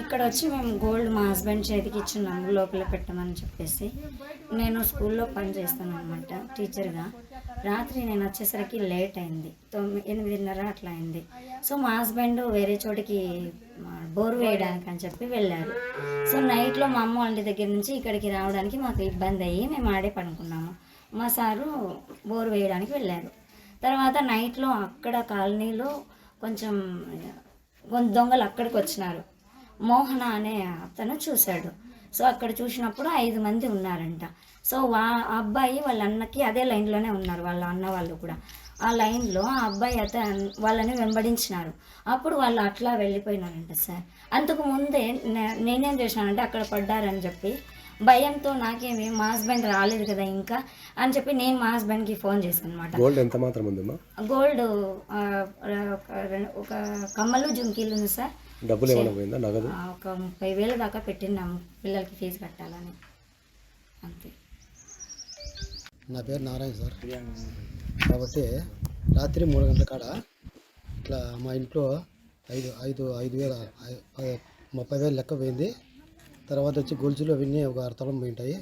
ఇక్కడ వచ్చి మేము గోల్డ్ మా హస్బెండ్ చేతికి ఇచ్చున్నాము లోపల పెట్టమని చెప్పేసి. నేను స్కూల్లో పని చేస్తాను అనమాట టీచర్గా. రాత్రి నేను వచ్చేసరికి లేట్ అయింది, 8:30 అట్లా అయింది. సో మా హస్బెండ్ వేరే చోటికి బోర్ వేయడానికి అని చెప్పి వెళ్ళారు. సో నైట్లో మా అమ్మ వాళ్ళ దగ్గర నుంచి ఇక్కడికి రావడానికి మాకు ఇబ్బంది అయ్యి మేము ఆడే పడుకున్నాము. మా సారు బోర్ వేయడానికి వెళ్ళారు. తర్వాత నైట్లో అక్కడ కాలనీలో కొంచెం దొంగలు అక్కడికి వచ్చినారు. మోహన అనే అతను చూశాడు. సో అక్కడ చూసినప్పుడు 5 మంది ఉన్నారంట. సో అబ్బాయి వాళ్ళ అన్నకి అదే లైన్లోనే ఉన్నారు, వాళ్ళ అన్న వాళ్ళు కూడా. ఆ లైన్లో ఆ అబ్బాయి వాళ్ళని వెంబడించినారు. అప్పుడు వాళ్ళు అట్లా వెళ్ళిపోయినారంట సార్. అంతకు ముందే నేనేం చేసినానంటే అక్కడ పడ్డారని చెప్పి భయంతో నాకేమి మా హస్బెండ్ రాలేదు కదా ఇంకా అని చెప్పి నేను మా హస్బెండ్కి ఫోన్ చేశాను అనమాట. గోల్డ్ ఎంత మాత్రం ఉందమ్మా? గోల్డ్ ఒక కమ్మలు జుంకీలు ఉంది సార్. డబ్బులు ఏమైనా పోయిందా? నగదు ఒక 30,000 దాకా పెట్టినాము పిల్లలకి ఫీజు కట్టాలని, అంతే. నా పేరు నారాయణ సార్. కాబట్టి రాత్రి 3 గంటల కాడ ఇట్లా మా ఇంట్లో 30,000 లెక్క పోయింది. తర్వాత వచ్చి గొలుసులు అవన్నీ ఒక 6 తులం పోయింటాయి.